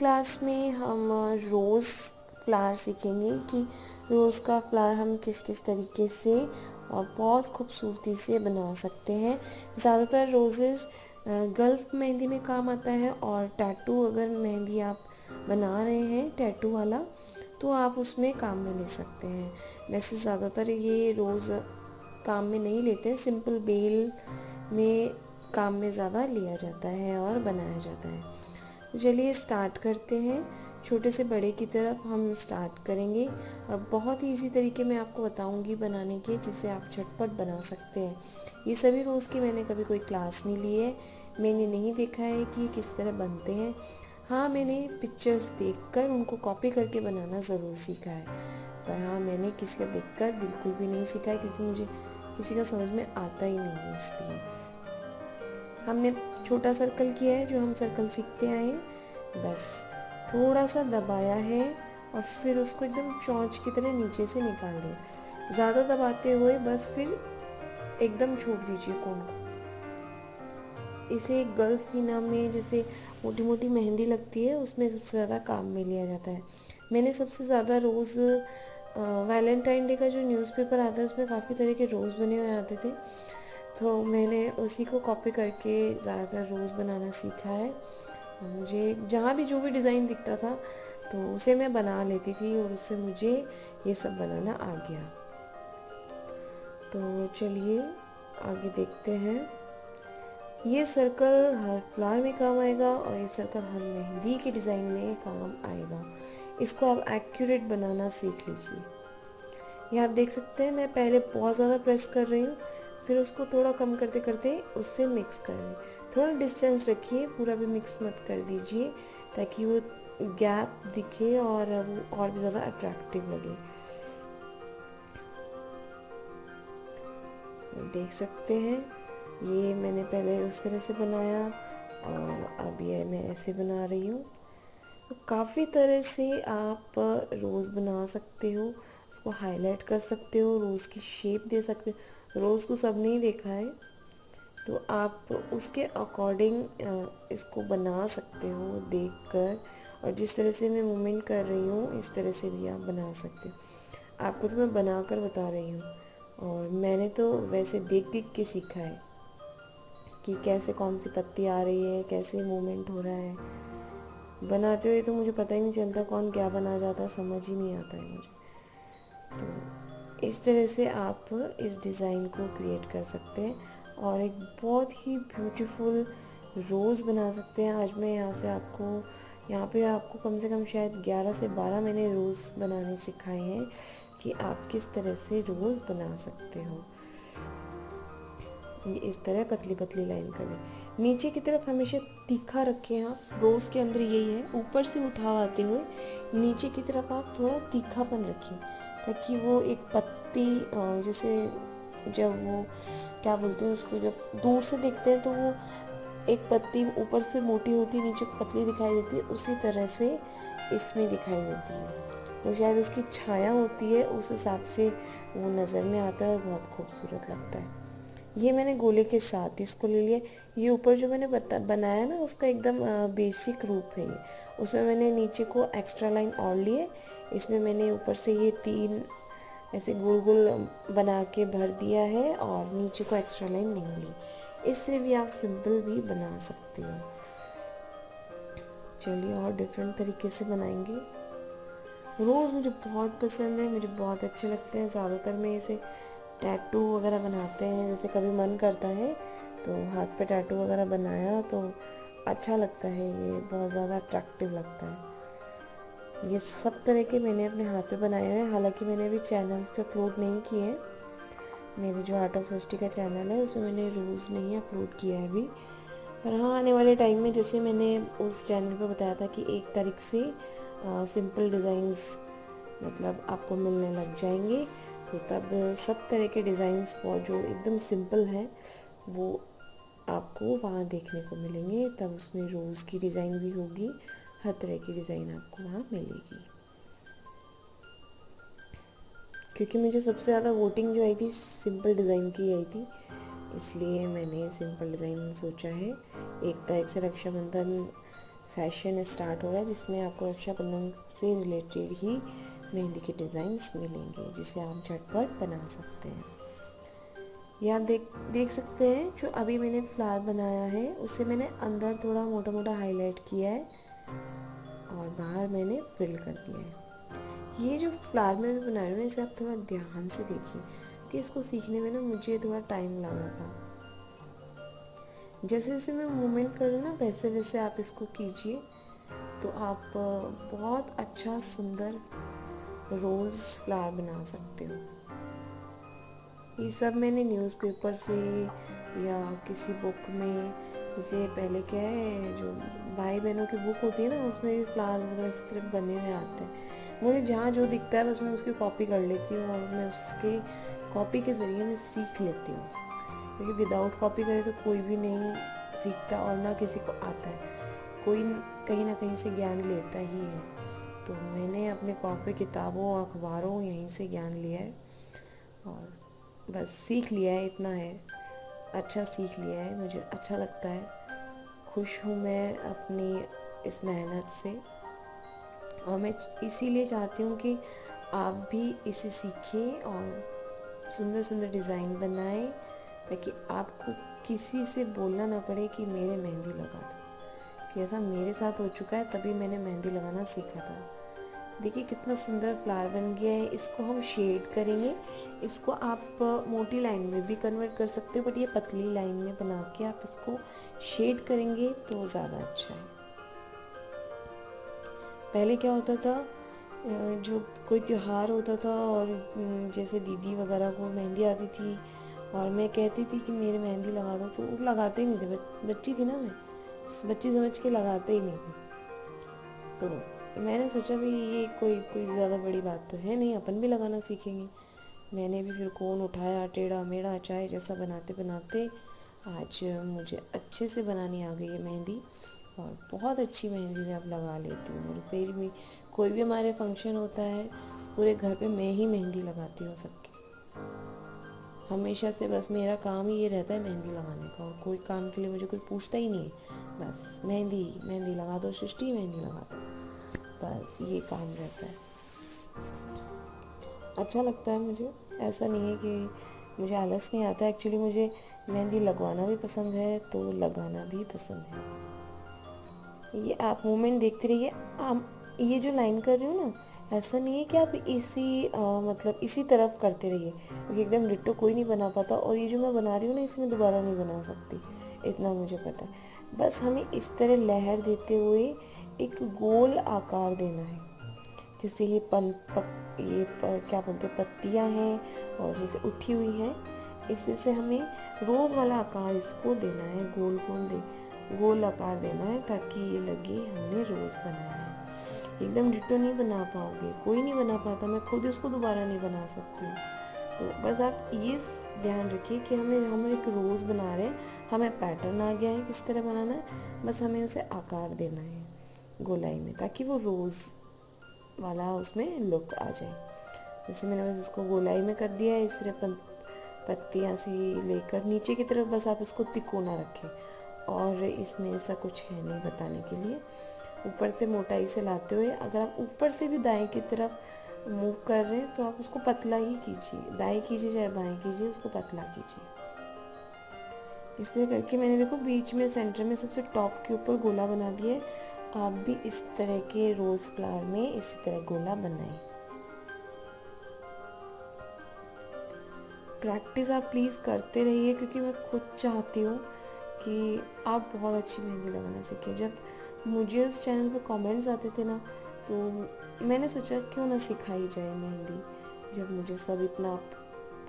Class में हम rose flower सीखेंगे कि रोज़ का फ्लावर हम किस किस तरीके से और बहुत खूबसूरती से बना सकते हैं। ज़्यादातर रोज़ेस गल्फ मेहंदी में काम आता है, और टैटू अगर मेहंदी आप बना रहे हैं टैटू वाला, तो आप उसमें काम में ले सकते हैं। वैसे ज़्यादातर ये रोज़ काम में नहीं लेते हैं, सिंपल बेल में काम में ज़्यादा लिया जाता है और बनाया जाता है। तो चलिए स्टार्ट करते हैं। छोटे से बड़े की तरफ हम स्टार्ट करेंगे, और बहुत ही इजी तरीके में आपको बताऊंगी बनाने के, जिससे आप झटपट बना सकते हैं। ये सभी रोज़ की मैंने कभी कोई क्लास नहीं ली है, मैंने नहीं देखा है कि किस तरह बनते हैं। हाँ, मैंने पिक्चर्स देखकर उनको कॉपी करके बनाना ज़रूर सीखा है, पर हाँ, मैंने किसी का देखकर बिल्कुल भी नहीं सीखा है, क्योंकि मुझे किसी का समझ में आता ही नहीं है। इसलिए हमने छोटा सर्कल किया है, जो हम सर्कल सीखते आए हैं, बस थोड़ा सा दबाया है और फिर उसको एकदम चोंच की तरह नीचे से निकाल दिया। ज़्यादा दबाते हुए बस फिर एकदम छोड़ दीजिए कोन को। इसे गल्फ हीना में जैसे मोटी मोटी मेहंदी लगती है, उसमें सबसे ज़्यादा काम में लिया जाता है। मैंने सबसे ज़्यादा रोज़ वैलेंटाइन डे का जो न्यूज़पेपर आता है, उसमें काफ़ी तरह के रोज़ बने हुए आते थे, तो मैंने उसी को कॉपी करके ज़्यादातर रोज़ बनाना सीखा है। और मुझे जहाँ भी जो भी डिज़ाइन दिखता था तो उसे मैं बना लेती थी, और उससे मुझे ये सब बनाना आ गया। तो चलिए आगे देखते हैं। ये सर्कल हर फ्लावर में काम आएगा, और ये सर्कल हर मेहंदी के डिज़ाइन में काम आएगा। इसको आप एक्यूरेट बनाना सीख लीजिए। ये आप देख सकते हैं, मैं पहले बहुत ज़्यादा प्रेस कर रही हूँ, फिर उसको थोड़ा कम करते करते उससे मिक्स कर रही हूँ। थोड़ा डिस्टेंस रखिए, पूरा भी मिक्स मत कर दीजिए, ताकि वो गैप दिखे और वो और भी ज़्यादा अट्रैक्टिव लगे। देख सकते हैं, ये मैंने पहले उस तरह से बनाया, और अब ये मैं ऐसे बना रही हूँ। तो काफ़ी तरह से आप रोज़ बना सकते हो, उसको हाईलाइट कर सकते हो, रोज़ की शेप दे सकते हो। रोज़ तो सब नहीं देखा है, तो आप उसके अकॉर्डिंग इसको बना सकते हो देखकर, और जिस तरह से मैं मूवमेंट कर रही हूँ इस तरह से भी आप बना सकते हो। आपको तो मैं बना कर बता रही हूँ, और मैंने तो वैसे देख देख के सीखा है कि कैसे कौन सी पत्ती आ रही है, कैसे मूवमेंट हो रहा है। बनाते हुए तो मुझे पता ही नहीं चलता कौन क्या बना जाता, समझ ही नहीं आता है मुझे। तो इस तरह से आप इस डिज़ाइन को क्रिएट कर सकते हैं, और एक बहुत ही ब्यूटीफुल रोज़ बना सकते हैं। आज मैं यहाँ पे आपको कम से कम शायद 11 से 12 मैंने रोज़ बनाने सिखाए हैं, कि आप किस तरह से रोज़ बना सकते हो। ये इस तरह पतली पतली लाइन कर दें। नीचे की तरफ हमेशा तीखा रखें आप, रोज़ के अंदर यही है, ऊपर से उठाव आते हुए नीचे की तरफ आप थोड़ा तीखापन रखें, ताकि वो एक पत्ती जैसे जब वो क्या बोलते हैं उसको, जब दूर से देखते हैं तो वो एक पत्ती ऊपर से मोटी होती है, नीचे पतली दिखाई देती है, उसी तरह से इसमें दिखाई देती है। तो शायद उसकी छाया होती है, उस हिसाब से वो नज़र में आता है और बहुत खूबसूरत लगता है। ये मैंने गोले के साथ इसको ले लिया। ये ऊपर जो मैंने बनाया ना, उसका एकदम बेसिक रूप है ये। उसमें मैंने नीचे को एक्स्ट्रा लाइन और लिए, इसमें मैंने ऊपर से ये 3 ऐसे गोल गोल बना के भर दिया है, और नीचे को एक्स्ट्रा लाइन नहीं ली। इससे भी आप सिंपल भी बना सकते हो। चलिए और डिफरेंट तरीके से बनाएंगे। रोज़ मुझे बहुत पसंद है, मुझे बहुत अच्छे लगते हैं। ज़्यादातर मैं इसे टैटू वगैरह बनाते हैं, जैसे कभी मन करता है तो हाथ पे टैटू वगैरह बनाया तो अच्छा लगता है, ये बहुत ज़्यादा अट्रैक्टिव लगता है। ये सब तरह के मैंने अपने हाथ पे बनाए हुए हैं। हालांकि मैंने अभी चैनल्स पे अपलोड नहीं किए हैं। मेरे जो आर्ट ऑफ सृष्टि का चैनल है उसमें मैंने रोज़ नहीं अपलोड किया है अभी, पर हाँ आने वाले टाइम में, जैसे मैंने उस चैनल पे बताया था कि 1 तारीख से सिंपल डिज़ाइंस मतलब आपको मिलने लग जाएंगे, तो तब सब तरह के डिज़ाइंस जो एकदम सिंपल हैं वो आपको वहाँ देखने को मिलेंगे। तब उसमें रोज़ की डिज़ाइन भी होगी, हर तरह की डिज़ाइन आपको वहाँ मिलेगी। क्योंकि मुझे सबसे ज़्यादा वोटिंग जो आई थी सिंपल डिज़ाइन की आई थी, इसलिए मैंने सिंपल डिज़ाइन सोचा है। 1 तारीख से रक्षाबंधन सेशन स्टार्ट हो रहा है जिसमें आपको रक्षाबंधन से रिलेटेड ही मेहंदी के डिज़ाइंस मिलेंगे जिसे आप झटपट बना सकते हैं। ये आप देख सकते हैं जो अभी मैंने फ्लावर बनाया है उससे मैंने अंदर थोड़ा मोटा मोटा हाईलाइट किया है और बाहर मैंने फिल कर दिया है। ये जो फ्लावर में भी बना रही हूँ ना, इसे आप थोड़ा ध्यान से देखिए कि इसको सीखने में ना मुझे थोड़ा टाइम लगा था। जैसे जैसे मैं मूवमेंट करूँ ना वैसे वैसे आप इसको कीजिए तो आप बहुत अच्छा सुंदर रोज़ फ्लावर बना सकते हो। ये सब मैंने न्यूज़पेपर से या किसी बुक में, जैसे पहले क्या है जो भाई बहनों की बुक होती है ना उसमें भी फ्लावर्स वगैरह इस तरह बने हुए आते हैं। मुझे जहाँ जो दिखता है बस मैं उसकी कॉपी कर लेती हूँ और मैं उसके कॉपी के ज़रिए मैं सीख लेती हूँ, क्योंकि विदाउट कॉपी करे तो कोई भी नहीं सीखता और ना किसी को आता है। कोई कहीं ना कहीं से ज्ञान लेता ही है। तो मैंने अपने कॉपी किताबों अखबारों यहीं से ज्ञान लिया है और बस सीख लिया है, इतना है। अच्छा सीख लिया है, मुझे अच्छा लगता है, खुश हूँ मैं अपनी इस मेहनत से और मैं इसीलिए चाहती हूँ कि आप भी इसे सीखें और सुंदर सुंदर डिज़ाइन बनाएं ताकि आपको किसी से बोलना ना पड़े कि मेरे मेहंदी लगा दो, कि ऐसा मेरे साथ हो चुका है, तभी मैंने मेहंदी लगाना सीखा था। देखिए कितना सुंदर फ्लावर बन गया है। इसको हम शेड करेंगे, इसको आप मोटी लाइन में भी कन्वर्ट कर सकते हो, बट ये पतली लाइन में बना के आप इसको शेड करेंगे तो ज़्यादा अच्छा है। पहले क्या होता था, जो कोई त्यौहार होता था और जैसे दीदी वगैरह को मेहंदी आती थी और मैं कहती थी कि मेरे मेहंदी लगा दो, तो वो लगाते ही नहीं थे। बच्ची थी ना मैं, बच्ची समझ के लगाते ही नहीं थे। तो मैंने सोचा भी ये कोई ज़्यादा बड़ी बात तो है नहीं, अपन भी लगाना सीखेंगे। मैंने भी फिर कोन उठाया, टेढ़ा मेढ़ा चाय जैसा बनाते बनाते आज मुझे अच्छे से बनानी आ गई है मेहंदी और बहुत अच्छी मेहंदी मैं अब लगा लेती हूँ। मेरे पेड़ में कोई भी हमारे फंक्शन होता है पूरे घर पे मैं ही मेहंदी लगाती हूँ सबकी। हमेशा से बस मेरा काम ही ये रहता है मेहंदी लगाने का, और कोई काम के लिए मुझे कोई पूछता ही नहीं है। बस मेहंदी मेहंदी लगा दो सृष्टि, मेहंदी लगा दो, बस ये काम रहता है। अच्छा लगता है मुझे, ऐसा नहीं है कि मुझे आलस नहीं आता। एक्चुअली मुझे मेहंदी लगवाना भी पसंद है तो लगाना भी पसंद है। ये आप मूवमेंट देखते रहिए। ये जो लाइन कर रही हूँ ना, ऐसा नहीं है कि आप मतलब इसी तरफ करते रहिए, क्योंकि एकदम डिट्टो कोई नहीं बना पाता, और ये जो मैं बना रही हूँ ना इसे मैं दोबारा नहीं बना सकती, इतना मुझे पता है। बस हमें इस तरह लहर देते हुए एक गोल आकार देना है। जैसे ये क्या बोलते हैं, पत्तियाँ हैं और जैसे उठी हुई हैं, इससे से हमें रोज़ वाला आकार इसको देना है, गोल आकार देना है ताकि ये लगे हमने रोज़ बनाया है। एकदम डिट्टो नहीं बना पाओगे, कोई नहीं बना पाता, मैं खुद इसको दोबारा नहीं बना सकती हूँ। तो बस आप ये ध्यान रखिए कि हम एक रोज़ बना रहे हैं, हमें पैटर्न आ गया है किस तरह बनाना है, बस हमें उसे आकार देना है गोलाई में ताकि वो रोज़ वाला उसमें लुक आ जाए। जैसे मैंने बस इसको गोलाई में कर दिया है, इस तरह पत्तियाँ सी लेकर नीचे की तरफ बस आप इसको तिकोना रखें, और इसमें ऐसा कुछ है नहीं बताने के लिए। ऊपर से मोटाई से लाते हुए अगर आप ऊपर से भी दाएं की तरफ मूव कर रहे हैं तो आप उसको पतला ही कीजिए, दाएं कीजिए चाहे बाएं कीजिए, उसको पतला कीजिए। इस तरह करके मैंने देखो बीच में सेंटर में सबसे टॉप के ऊपर गोला बना दिया है। आप भी इस तरह के रोज़ फ्लावर में इसी तरह गोला बनाएं। प्रैक्टिस आप प्लीज़ करते रहिए, क्योंकि मैं खुद चाहती हूँ कि आप बहुत अच्छी मेहंदी लगाना सीखें। जब मुझे उस चैनल पे कमेंट्स आते थे ना, तो मैंने सोचा क्यों ना सिखाई जाए मेहंदी। जब मुझे सब इतना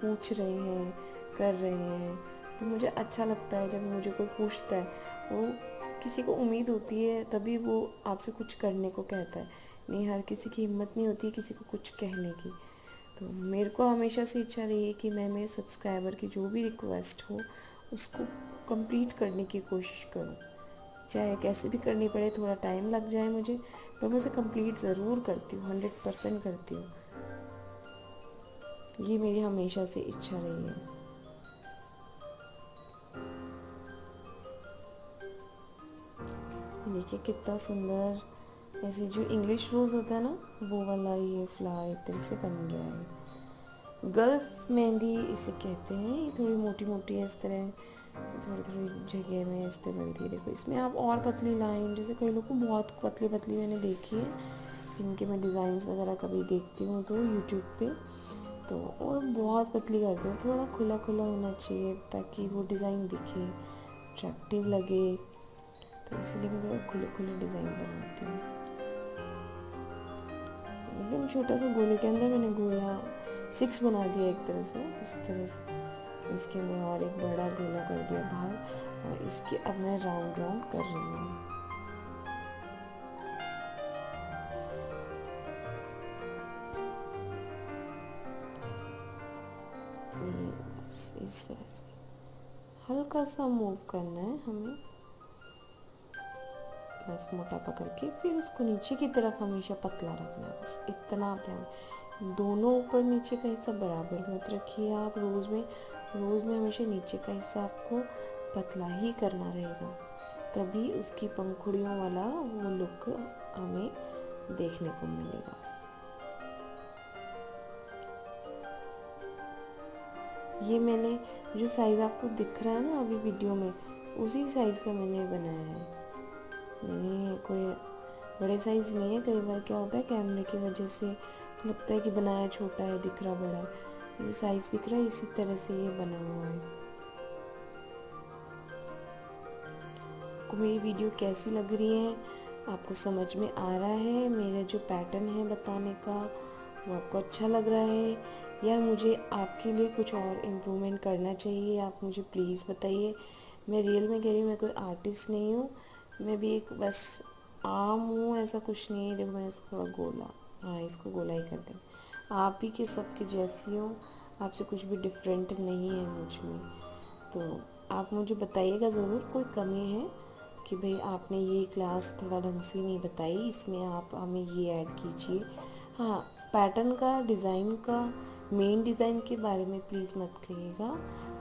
पूछ रहे हैं, कर रहे हैं, तो मुझे अच्छा लगता है जब मुझे कोई पूछता है। वो किसी को उम्मीद होती है तभी वो आपसे कुछ करने को कहता है, नहीं हर किसी की हिम्मत नहीं होती किसी को कुछ कहने की। तो मेरे को हमेशा से इच्छा रही है कि मैं मेरे सब्सक्राइबर की जो भी रिक्वेस्ट हो उसको कंप्लीट करने की कोशिश करूँ, चाहे कैसे भी करनी पड़े, थोड़ा टाइम लग जाए मुझे, पर मैं उसे कंप्लीट ज़रूर करती हूँ, 100% करती हूँ। ये मेरी हमेशा से इच्छा रही है। देखिए कितना सुंदर, ऐसे जो इंग्लिश रोज़ होता है ना वो वाला ये फ्लावर एक तरह से बन गया है। गल्फ मेहंदी इसे कहते हैं। ये थोड़ी मोटी मोटी है इस तरह, थोड़ी थोड़ी जगह में इस तरह बनती है। देखो इसमें आप और पतली लाइन, जैसे कई लोग को बहुत पतली पतली मैंने देखी है, इनके मैं डिज़ाइंस वगैरह कभी देखती हूँ तो यूट्यूब पे, तो वो बहुत पतली करते हैं। थोड़ा खुला खुला होना चाहिए ताकि वो डिज़ाइन दिखे, अट्रैक्टिव लगे, तो इसलिए मैं थोड़ा खुले खुले डिज़ाइन बनाती हूँ। एकदम छोटा सा गोले के अंदर मैंने गोला 6 बना दिया एक तरह से, इस तरह से। इसके अंदर और एक बड़ा गोला कर दिया बाहर, और इसके अब मैं राउंड राउंड कर रही हूँ। ये बस इस तरह से हल्का सा मूव करना है हमें, बस मोटा पकड़ के, फिर उसको नीचे की तरफ हमेशा पतला रखना है, बस इतना आप ध्यान। दोनों ऊपर नीचे का हिस्सा बराबर मत रखिए आप। रोज़ में हमेशा नीचे का हिस्सा आपको पतला ही करना रहेगा, तभी उसकी पंखुड़ियों वाला वो लुक हमें देखने को मिलेगा। ये मैंने जो साइज़ आपको दिख रहा है ना अभी वीडियो में, उसी साइज़ का मैंने बनाया है। मैंने कोई बड़े साइज़ नहीं है। कई बार क्या होता है कैमरे की वजह से लगता है कि बनाया छोटा है, दिख रहा बड़ा है। जो साइज़ दिख रहा है इसी तरह से ये बना हुआ है। आपको मेरी वीडियो कैसी लग रही है, आपको समझ में आ रहा है? मेरा जो पैटर्न है बताने का वो आपको अच्छा लग रहा है, या मुझे आपके लिए कुछ और इम्प्रूवमेंट करना चाहिए? आप मुझे प्लीज़ बताइए। मैं रियल में कह रही हूँ, मैं कोई आर्टिस्ट नहीं हूँ, मैं भी एक बस आम हूँ, ऐसा कुछ नहीं है। देखो मैंने इसको थोड़ा गोला, हाँ इसको गोला ही कर दें। आप भी के सबके जैसी हो, आपसे कुछ भी डिफरेंट नहीं है मुझ में। तो आप मुझे बताइएगा ज़रूर कोई कमी है कि भाई आपने ये क्लास थोड़ा ढंग से नहीं बताई, इसमें आप हमें ये ऐड कीजिए। हाँ, पैटर्न का, डिज़ाइन का, मेन डिज़ाइन के बारे में प्लीज़ मत कहिएगा,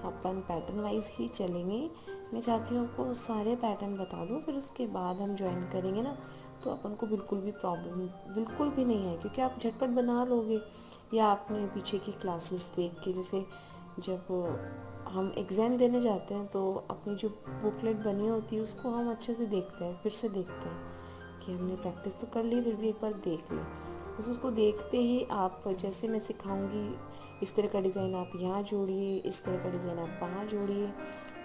अपन पैटर्न वाइज ही चलेंगे। मैं चाहती हूँ आपको सारे पैटर्न बता दूँ, फिर उसके बाद हम ज्वाइन करेंगे ना तो अपन को बिल्कुल भी प्रॉब्लम बिल्कुल भी नहीं है, क्योंकि आप झटपट बना लोगे। या आपने पीछे की क्लासेस देख के, जैसे जब हम एग्ज़ाम देने जाते हैं तो अपनी जो बुकलेट बनी होती है उसको हम अच्छे से देखते हैं, फिर से देखते हैं कि हमने प्रैक्टिस तो कर ली, फिर भी एक बार देख लें। बस उसको देखते ही आप, जैसे मैं सिखाऊंगी इस तरह का डिज़ाइन आप यहाँ जोड़िए, इस तरह का डिज़ाइन आप वहाँ जोड़िए,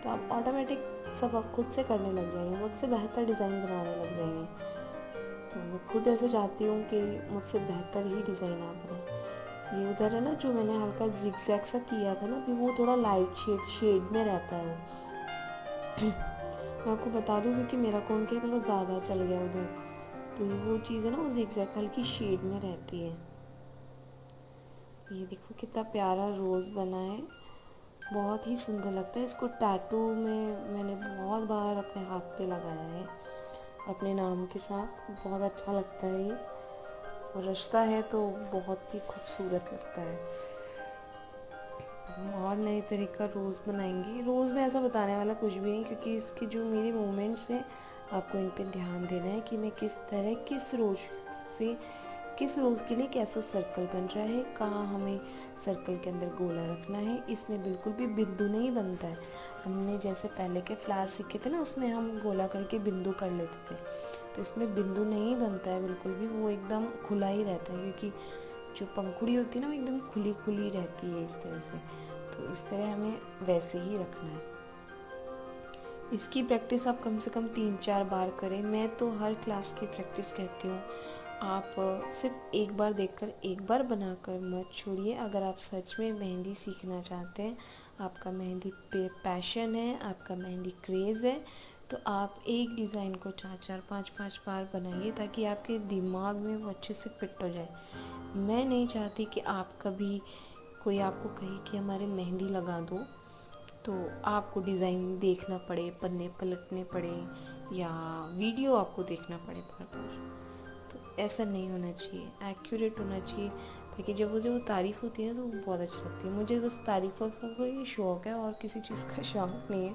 तो आप ऑटोमेटिक सब आप खुद से करने लग जाएंगे, मुझसे बेहतर डिज़ाइन बनाने लग जाएंगे। तो मैं खुद ऐसे चाहती हूँ कि मुझसे बेहतर ही डिज़ाइन आप बनाएं। ये उधर है ना जो मैंने हल्का जिगजैग सा किया था ना, अभी वो थोड़ा लाइट शेड में रहता है वो। मैं आपको बता दूँ क्योंकि मेरा कौन क्या थोड़ा ज़्यादा चल गया उधर, तो वो चीज़ है ना वो जिगजैग हल्की शेड में रहती है। ये देखो कितना प्यारा रोज़ बना है, बहुत ही सुंदर लगता है। इसको टैटू में मैंने बहुत बार अपने हाथ पे लगाया है अपने नाम के साथ, बहुत अच्छा लगता है ये, और रचता है तो बहुत ही खूबसूरत लगता है। हम और नए तरीका रोज़ बनाएंगे। रोज़ में ऐसा बताने वाला कुछ भी नहीं, क्योंकि इसके जो मेरे मोमेंट्स हैं आपको इन पे ध्यान देना है कि मैं किस तरह किस रोज़ के लिए कैसा सर्कल बन रहा है, कहाँ हमें सर्कल के अंदर गोला रखना है। इसमें बिल्कुल भी बिंदु नहीं बनता है। हमने जैसे पहले के फ्लावर सीखे थे ना, उसमें हम गोला करके बिंदु कर लेते थे, तो इसमें बिंदु नहीं बनता है बिल्कुल भी, वो एकदम खुला ही रहता है, क्योंकि जो पंखुड़ी होती है ना वो एकदम खुली खुली रहती है इस तरह से। तो इस तरह हमें वैसे ही रखना है। इसकी प्रैक्टिस आप कम से कम 3-4 बार करें। मैं तो हर क्लास की प्रैक्टिस कहती हूँ, आप सिर्फ एक बार देखकर एक बार बनाकर मत छोड़िए। अगर आप सच में मेहंदी सीखना चाहते हैं, आपका मेहंदी पे पैशन है, आपका मेहंदी क्रेज़ है, तो आप एक डिज़ाइन को 4-4, 5-5 बार बनाइए, ताकि आपके दिमाग में वो अच्छे से फिट हो जाए। मैं नहीं चाहती कि आप कभी कोई आपको कहे कि हमारे मेहंदी लगा दो, तो आपको डिज़ाइन देखना पड़े, पन्ने पलटने पड़े, या वीडियो आपको देखना पड़े बार बार। तो ऐसा नहीं होना चाहिए, एक्यूरेट होना चाहिए, ताकि जब वो तारीफ़ होती है तो वो बहुत अच्छी लगती है। मुझे बस तारीफ़ का ही शौक़ है और किसी चीज़ का शौक़ नहीं है।